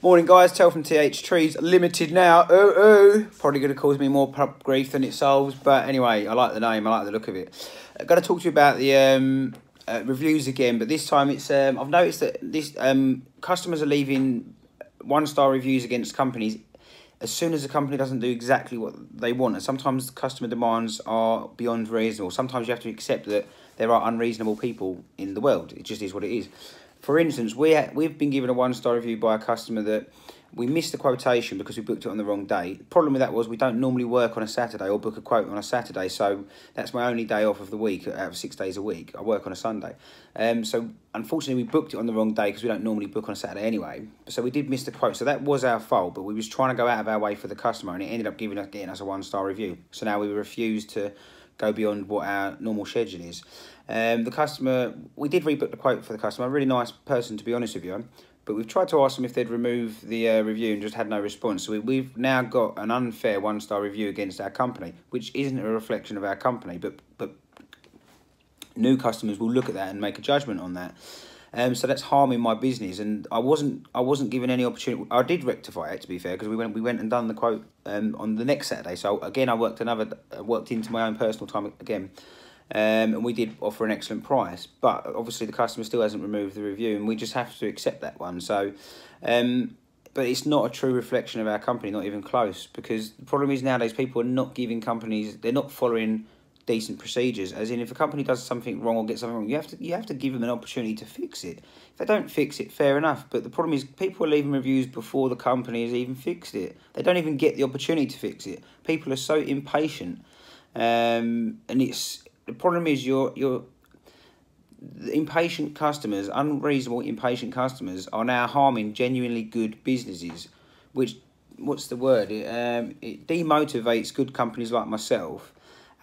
Morning guys, Tell from TH Trees Limited now. Probably going to cause me more grief than it solves, but anyway, I like the name, I like the look of it. I'm going to talk to you about the reviews again, but this time it's I've noticed that this customers are leaving 1-star reviews against companies as soon as the company doesn't do exactly what they want, and sometimes customer demands are beyond reasonable. Sometimes you have to accept that there are unreasonable people in the world. It just is what it is. For instance, we've been given a 1-star review by a customer that we missed the quotation because we booked it on the wrong day. The problem with that was we don't normally work on a Saturday or book a quote on a Saturday, so that's my only day off of the week out of 6 days a week. I work on a Sunday. So unfortunately we booked it on the wrong day because we don't normally book on a Saturday anyway. So we did miss the quote, so that was our fault, but we was trying to go out of our way for the customer and it ended up getting us a 1-star review. So now we refuse to go beyond what our normal schedule is. The customer, we did rebook the quote for the customer, a really nice person to be honest with you, but we've tried to ask them if they'd remove the review and just had no response. So we've now got an unfair 1-star review against our company, which isn't a reflection of our company, but new customers will look at that and make a judgment on that. So that's harming my business, and I wasn't given any opportunity. I did rectify it, to be fair, because we went and done the quote on the next Saturday. So again, I worked into my own personal time again, and we did offer an excellent price. But obviously, the customer still hasn't removed the review, and we just have to accept that one. So, but it's not a true reflection of our company, not even close. Because the problem is nowadays people are not giving companies, they're not following decent procedures. As in, if a company does something wrong or gets something wrong, you have to give them an opportunity to fix it. If they don't fix it, fair enough, but the problem is people are leaving reviews before the company has even fixed it. They don't even get the opportunity to fix it. People are so impatient, and the problem is the impatient customers, unreasonable impatient customers, are now harming genuinely good businesses, which, what's the word, it demotivates good companies like myself,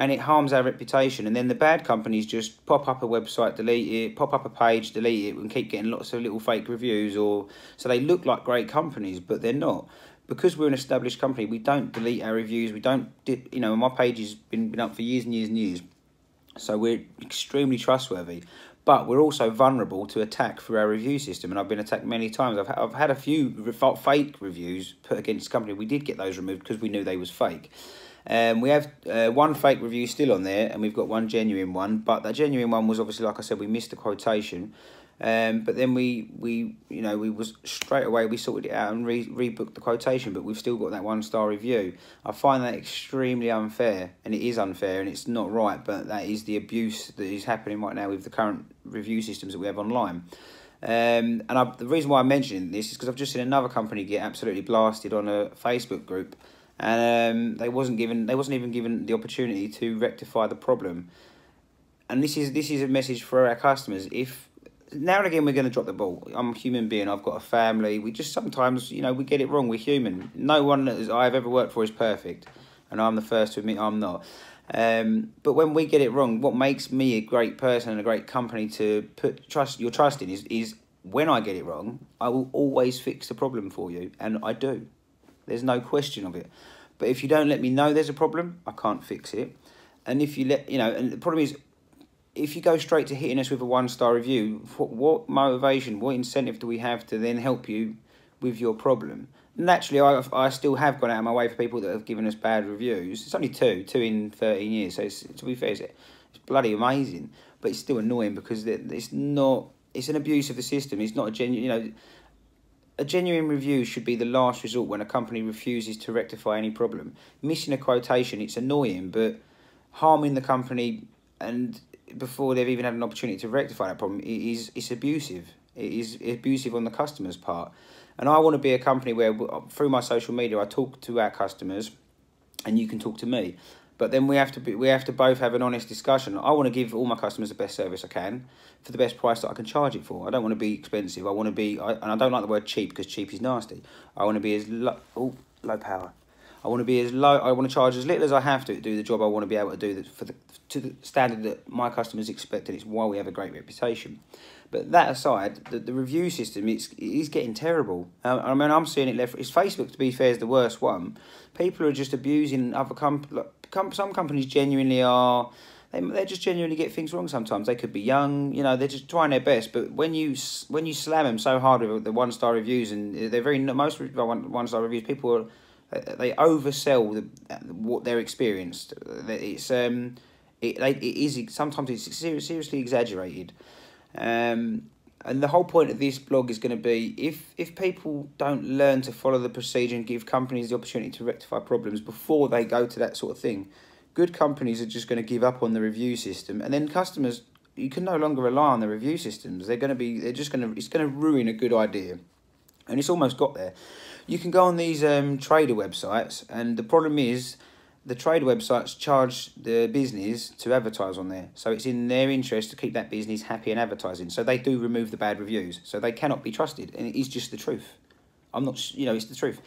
and it harms our reputation. And then the bad companies just pop up a website, delete it, pop up a page, delete it, and keep getting lots of little fake reviews. So they look like great companies, but they're not. Because we're an established company, we don't delete our reviews. We don't, my page has been up for years and years and years. So we're extremely trustworthy. But we're also vulnerable to attack through our review system, and I've been attacked many times. I've had a few fake reviews put against the company. We did get those removed because we knew they was fake. We have one fake review still on there, and we've got one genuine one. But that genuine one was obviously, like I said, we missed the quotation. But then we was straight away, we sorted it out and rebooked the quotation, but we've still got that 1-star review. I find that extremely unfair, and it is unfair, and it's not right, but that is the abuse that is happening right now with the current review systems that we have online. The reason why I'm mentioning this is because I've just seen another company get absolutely blasted on a Facebook group, and they wasn't even given the opportunity to rectify the problem. And this is a message for our customers. If now and again we're going to drop the ball. I'm a human being. I've got a family. We just sometimes, we get it wrong. We're human. No one that I've ever worked for is perfect, and I'm the first to admit I'm not. But when we get it wrong, what makes me a great person and a great company to put your trust in is when I get it wrong, I will always fix the problem for you, and I do. There's no question of it. But if you don't let me know there's a problem, I can't fix it. And if you and the problem is, if you go straight to hitting us with a 1-star review, what motivation, what incentive do we have to then help you with your problem? Naturally, I still have gone out of my way for people that have given us bad reviews. It's only two in 13 years, so to be fair, it's bloody amazing. But it's still annoying because it's an abuse of the system. It's not a genuine, a genuine review should be the last resort when a company refuses to rectify any problem. Missing a quotation, it's annoying, but harming the company and before they've even had an opportunity to rectify that problem, it's abusive. It is abusive on the customer's part. And I want to be a company where, through my social media, I talk to our customers, and you can talk to me. But then we have to both have an honest discussion. I want to give all my customers the best service I can for the best price that I can charge it for. I don't want to be expensive. I want to be, and I don't like the word cheap because cheap is nasty. I want to be as low power. I want to be as low. I want to charge as little as I have to do the job I want to be able to do to the standard that my customers expect, and it's why we have a great reputation. But that aside, the review system it is getting terrible. I mean, I'm seeing it left. It's Facebook, to be fair, is the worst one. People are just abusing other companies. Some companies genuinely are they just genuinely get things wrong sometimes. They could be young, you know, they're just trying their best. But when you slam them so hard with the 1-star reviews, and they're most one-star reviews, people they oversell what they're experienced. It's it is sometimes it's seriously exaggerated. And the whole point of this blog is going to be, if people don't learn to follow the procedure and give companies the opportunity to rectify problems before they go to that sort of thing, good companies are just going to give up on the review system, and then customers, you can no longer rely on the review systems. It's going to ruin a good idea, and it's almost got there. You can go on these trader websites, and the problem is, the trade websites charge the business to advertise on there. So it's in their interest to keep that business happy and advertising. So they do remove the bad reviews. So they cannot be trusted. And it is just the truth. I'm not, you know, it's the truth.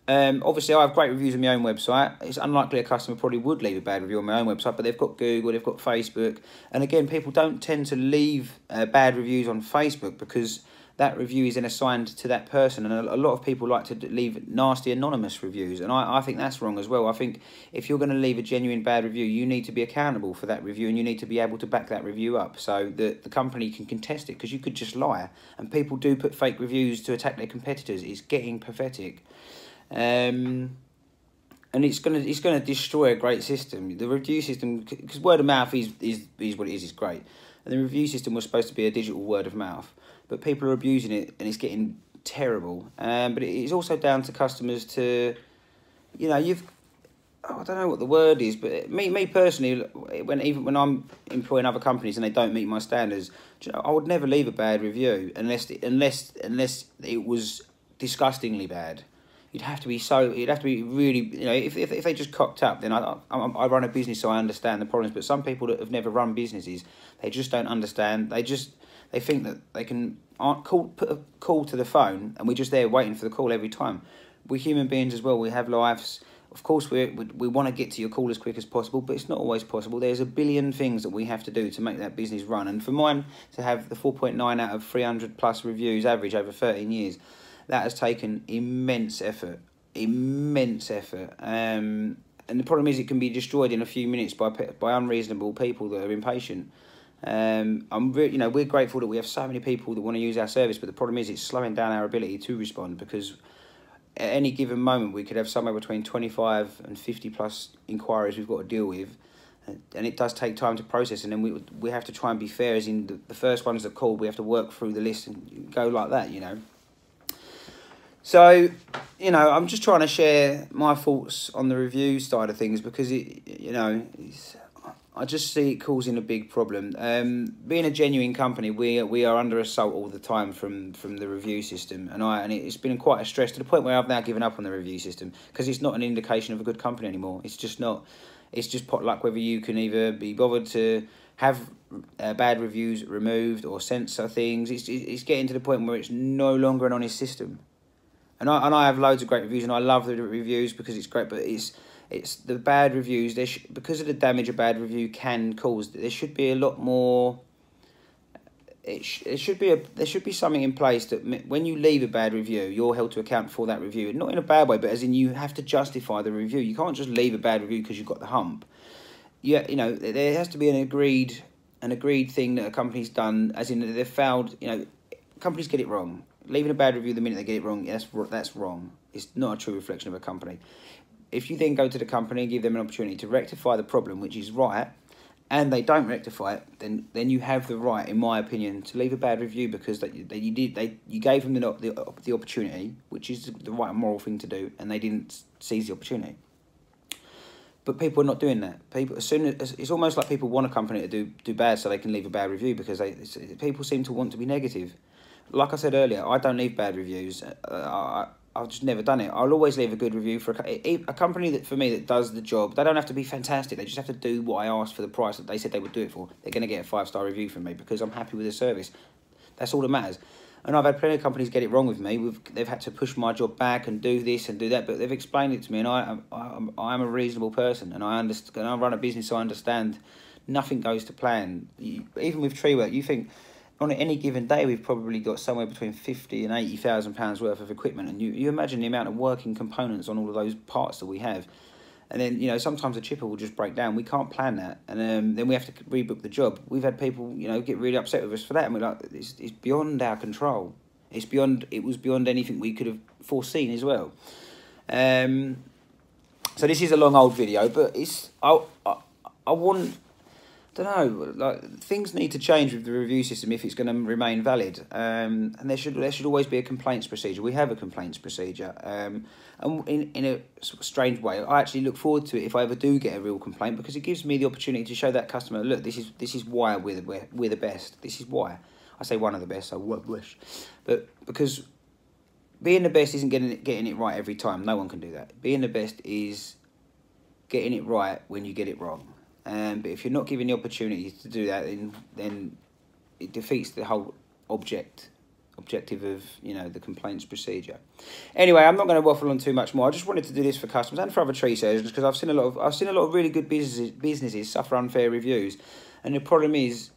Obviously, I have great reviews on my own website. It's unlikely a customer probably would leave a bad review on my own website, but they've got Google, they've got Facebook. And again, people don't tend to leave bad reviews on Facebook because that review is then assigned to that person, and a lot of people like to leave nasty anonymous reviews, and I think that's wrong as well. I think if you're going to leave a genuine bad review, you need to be accountable for that review, and you need to be able to back that review up so that the company can contest it, because you could just lie, and people do put fake reviews to attack their competitors. It's getting pathetic. And it's gonna destroy a great system. The review system, because word of mouth is what it is. It's great, and the review system was supposed to be a digital word of mouth, but people are abusing it, and it's getting terrible. But it's also down to customers to, you know, I don't know what the word is, but me personally, when I'm employing other companies and they don't meet my standards, you know, I would never leave a bad review unless it was disgustingly bad. You'd have to be really, you know, if they just cocked up, then I run a business, so I understand the problems. But some people that have never run businesses, they just don't understand. They think that they can put a call to the phone, and we're just there waiting for the call every time. We're human beings as well. We have lives. Of course, we want to get to your call as quick as possible, but it's not always possible. There's a billion things that we have to do to make that business run. And for mine to have the 4.9 out of 300 plus reviews average over 13 years, that has taken immense effort. And the problem is, it can be destroyed in a few minutes by unreasonable people that are impatient. We're grateful that we have so many people that want to use our service, but the problem is it's slowing down our ability to respond, because at any given moment we could have somewhere between 25 and 50 plus inquiries we've got to deal with, and it does take time to process, and then we have to try and be fair, as in the first ones that called, we have to work through the list and go like that, you know. So, you know, I'm just trying to share my thoughts on the review side of things, because I just see it causing a big problem. Being a genuine company, we are under assault all the time from the review system, and it's been quite a stress, to the point where I've now given up on the review system, because it's not an indication of a good company anymore. It's just not. It's just pot luck whether you can either be bothered to have bad reviews removed or censor things. It's getting to the point where it's no longer an honest system. And I have loads of great reviews, and I love the reviews because it's great, but it's the bad reviews. Because of the damage a bad review can cause, there should be a lot more. There should be something in place that when you leave a bad review, you're held to account for that review, not in a bad way, but as in you have to justify the review. You can't just leave a bad review because you've got the hump. Yeah, you know, there has to be an agreed thing that a company's done, as in they've failed. You know, companies get it wrong. Leaving a bad review the minute they get it wrong, that's wrong. It's not a true reflection of a company. If you then go to the company and give them an opportunity to rectify the problem, which is right, and they don't rectify it, then you have the right, in my opinion, to leave a bad review, because you gave them the opportunity, which is the right moral thing to do, and they didn't seize the opportunity. But people are not doing that. It's almost like people want a company to do bad so they can leave a bad review, because people seem to want to be negative. Like I said earlier, I don't leave bad reviews. I've just never done it. I'll always leave a good review for a company that does the job. They don't have to be fantastic. They just have to do what I asked for the price that they said they would do it for. They're going to get a 5-star review from me because I'm happy with the service. That's all that matters. And I've had plenty of companies get it wrong with me. They've had to push my job back and do this and do that, but they've explained it to me, and I'm a reasonable person, and I understand. I run a business, so I understand nothing goes to plan. Even with tree work, you think, on any given day, we've probably got somewhere between £50,000 and £80,000 worth of equipment, and you imagine the amount of working components on all of those parts that we have. And then, you know, sometimes a chipper will just break down. We can't plan that. And then we have to rebook the job. We've had people, you know, get really upset with us for that. And we're like, it's beyond our control. It was beyond anything we could have foreseen as well. So this is a long old video, but I want, don't know, like, things need to change with the review system if it's going to remain valid. And there should always be a complaints procedure. We have a complaints procedure. And in a strange way, I actually look forward to it if I ever do get a real complaint, because it gives me the opportunity to show that customer, look, this is why we're the best. This is why. I say one of the best, so what wish. But because being the best isn't getting it right every time. No one can do that. Being the best is getting it right when you get it wrong. But if you're not given the opportunity to do that, then it defeats the whole objective of, you know, the complaints procedure. Anyway, I'm not going to waffle on too much more. I just wanted to do this for customers and for other tree surgeons, because I've seen a lot of really good businesses suffer unfair reviews, and the problem is,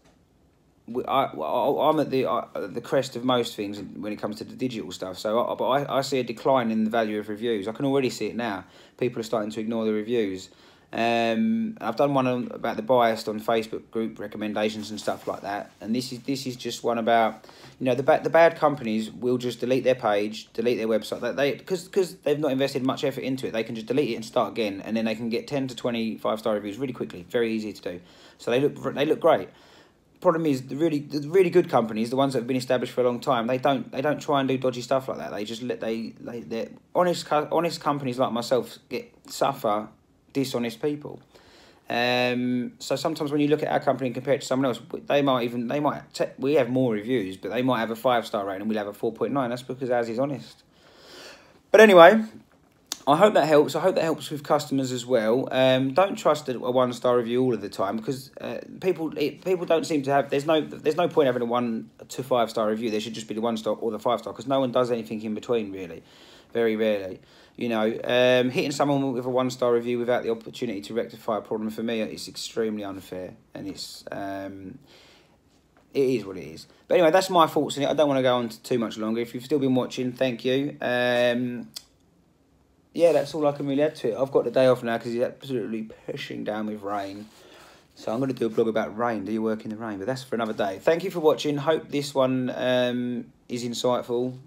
I'm at the crest of most things when it comes to the digital stuff. So I see a decline in the value of reviews. I can already see it now. People are starting to ignore the reviews. I've done one about the biased on Facebook group recommendations and stuff like that. And this is just one about, you know, the bad companies will just delete their page, delete their website. Because they've not invested much effort into it, they can just delete it and start again, and then they can get 10 to 20 5-star reviews really quickly. Very easy to do. So they look great. Problem is, the really good companies, the ones that have been established for a long time, they don't try and do dodgy stuff like that. They just they're honest companies like myself suffer dishonest people. So sometimes when you look at our company and compare it to someone else, we have more reviews, but they might have a 5-star rating and we'll have a 4.9. That's because ours is honest. But anyway, I hope that helps. I hope that helps with customers as well. Don't trust a 1-star review all of the time, because people don't seem to have. There's no point having a 1 to 5-star review. There should just be the 1-star or the 5-star, because no one does anything in between, really. Very rarely. You know, hitting someone with a 1-star review without the opportunity to rectify a problem, for me, is extremely unfair, and it is what it is. But anyway, that's my thoughts on it. I don't want to go on too much longer. If you've still been watching, thank you. Yeah, that's all I can really add to it. I've got the day off now because it's absolutely pushing down with rain. So I'm going to do a blog about rain. Do you work in the rain? But that's for another day. Thank you for watching. Hope this one is insightful.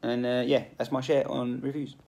And yeah, that's my share on reviews.